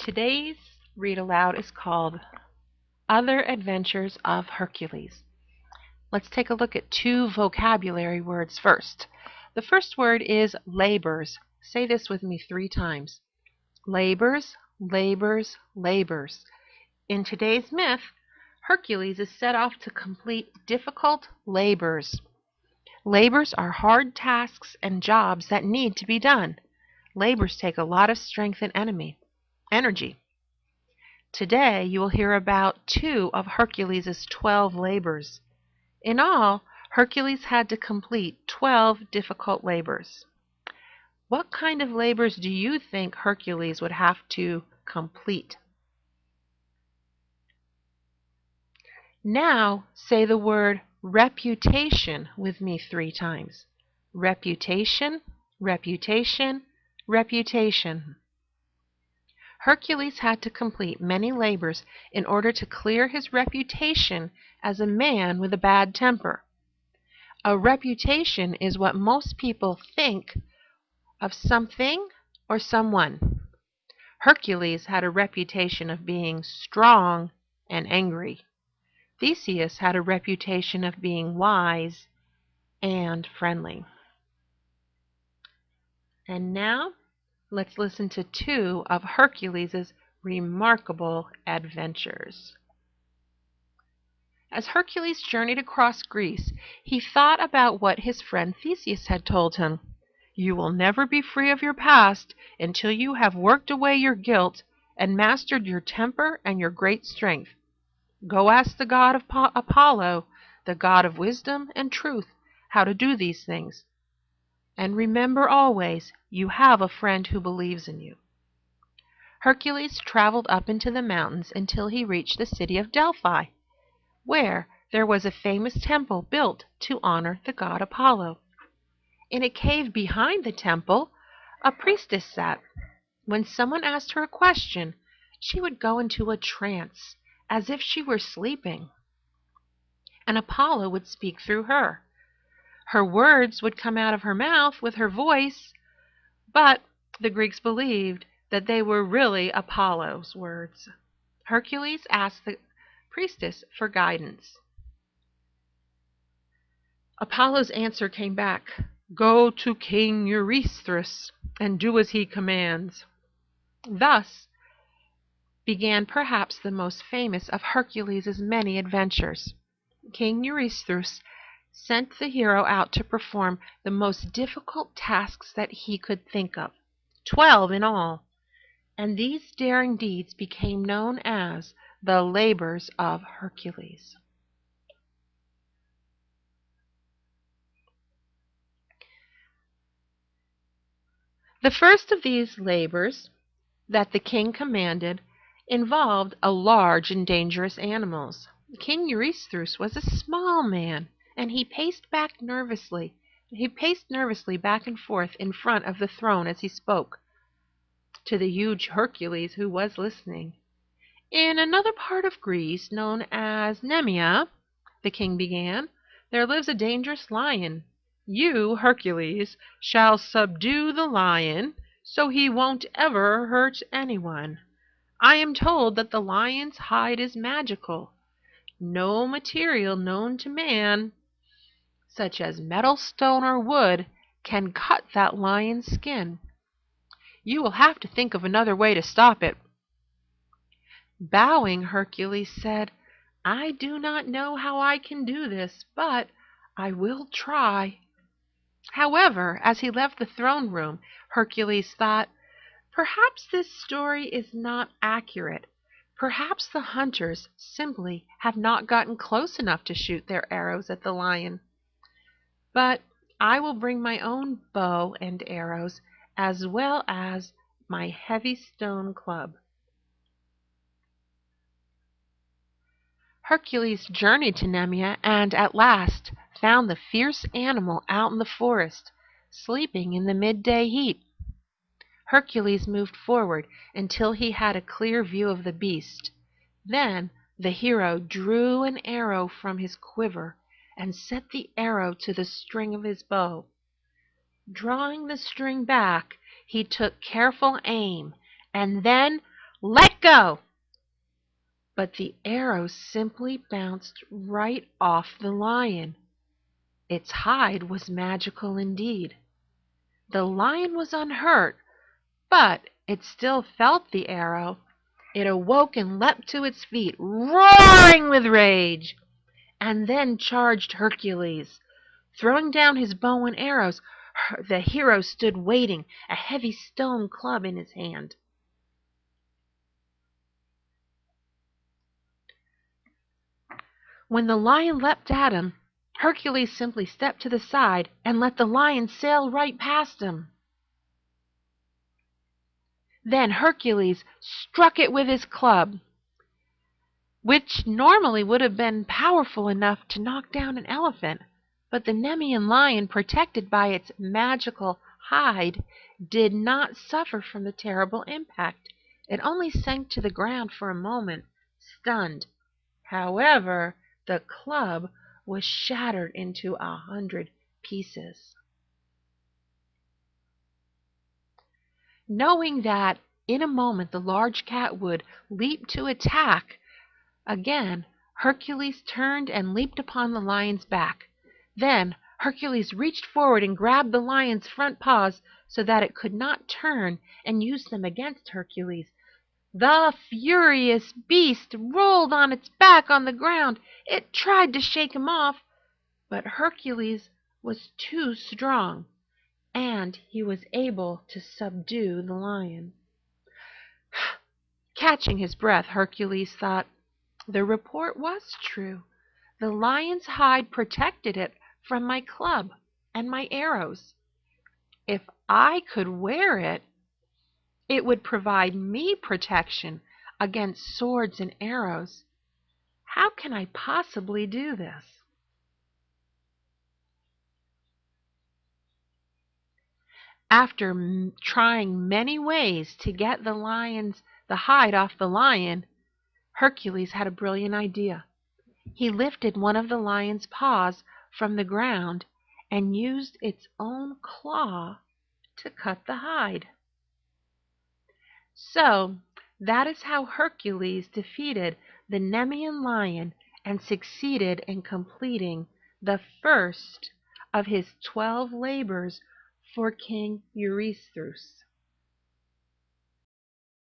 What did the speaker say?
Today's read aloud is called Other Adventures of Hercules. Let's take a look at two vocabulary words first. The first word is labors. Say this with me 3 times. Labors, labors, labors. In today's myth, Hercules is set off to complete difficult labors. Labors are hard tasks and jobs that need to be done. Labors take a lot of strength and energy. Today you will hear about 2 of Hercules' 12 labors. In all, Hercules had to complete 12 difficult labors. What kind of labors do you think Hercules would have to complete? Now say the word reputation with me 3 times. Reputation, reputation, reputation. Hercules had to complete many labors in order to clear his reputation as a man with a bad temper. A reputation is what most people think of something or someone. Hercules had a reputation of being strong and angry. Theseus had a reputation of being wise and friendly. And now, let's listen to 2 of Hercules' remarkable adventures. As Hercules journeyed across Greece, he thought about what his friend Theseus had told him. You will never be free of your past until you have worked away your guilt and mastered your temper and your great strength. Go ask the god of Apollo, the god of wisdom and truth, how to do these things. And remember always, you have a friend who believes in you. Hercules traveled up into the mountains until he reached the city of Delphi, where there was a famous temple built to honor the god Apollo. In a cave behind the temple, a priestess sat. When someone asked her a question, she would go into a trance, as if she were sleeping. And Apollo would speak through her. Her words would come out of her mouth with her voice, but the Greeks believed that they were really Apollo's words. Hercules asked the priestess for guidance. Apollo's answer came back, Go to King Eurystheus and do as he commands. Thus began perhaps the most famous of Hercules' many adventures. King Eurystheus sent the hero out to perform the most difficult tasks that he could think of, 12 in all, and these daring deeds became known as the labors of Hercules. The first of these labors that the king commanded involved a large and dangerous animals. King Eurystheus was a small man, and he paced nervously back and forth in front of the throne as he spoke to the huge Hercules, who was listening. In another part of Greece, known as Nemea, the king began, there lives a dangerous lion. You, Hercules, shall subdue the lion, so he won't ever hurt anyone. I am told that the lion's hide is magical. No material known to man, such as metal, stone, or wood, can cut that lion's skin. You will have to think of another way to stop it. Bowing, Hercules said, I do not know how I can do this, but I will try. However, as he left the throne room, Hercules thought, perhaps this story is not accurate. Perhaps the hunters simply have not gotten close enough to shoot their arrows at the lion. But I will bring my own bow and arrows, as well as my heavy stone club. Hercules journeyed to Nemea and at last found the fierce animal out in the forest, sleeping in the midday heat. Hercules moved forward until he had a clear view of the beast. Then the hero drew an arrow from his quiver and set the arrow to the string of his bow. Drawing the string back, he took careful aim and then Let go!" But the arrow simply bounced right off the lion. Its hide was magical indeed. The lion was unhurt, but it still felt the arrow. It awoke and leapt to its feet, roaring with rage, and then charged Hercules. Throwing down his bow and arrows, the hero stood waiting, a heavy stone club in his hand. When the lion leapt at him, Hercules simply stepped to the side and let the lion sail right past him. Then Hercules struck it with his club, which normally would have been powerful enough to knock down an elephant. But the Nemean lion, protected by its magical hide, did not suffer from the terrible impact. It only sank to the ground for a moment, stunned. However, the club was shattered into 100 pieces. Knowing that in a moment the large cat would leap to attack again, Hercules turned and leaped upon the lion's back. Then Hercules reached forward and grabbed the lion's front paws so that it could not turn and use them against Hercules. The furious beast rolled on its back on the ground. It tried to shake him off, but Hercules was too strong, and he was able to subdue the lion. Catching his breath, Hercules thought, the report was true. The lion's hide protected it from my club and my arrows. If I could wear it, it would provide me protection against swords and arrows. How can I possibly do this? After trying many ways to get the hide off the lion, Hercules had a brilliant idea. He lifted one of the lion's paws from the ground and used its own claw to cut the hide. So that is how Hercules defeated the Nemean lion and succeeded in completing the first of his 12 labors for King Eurystheus.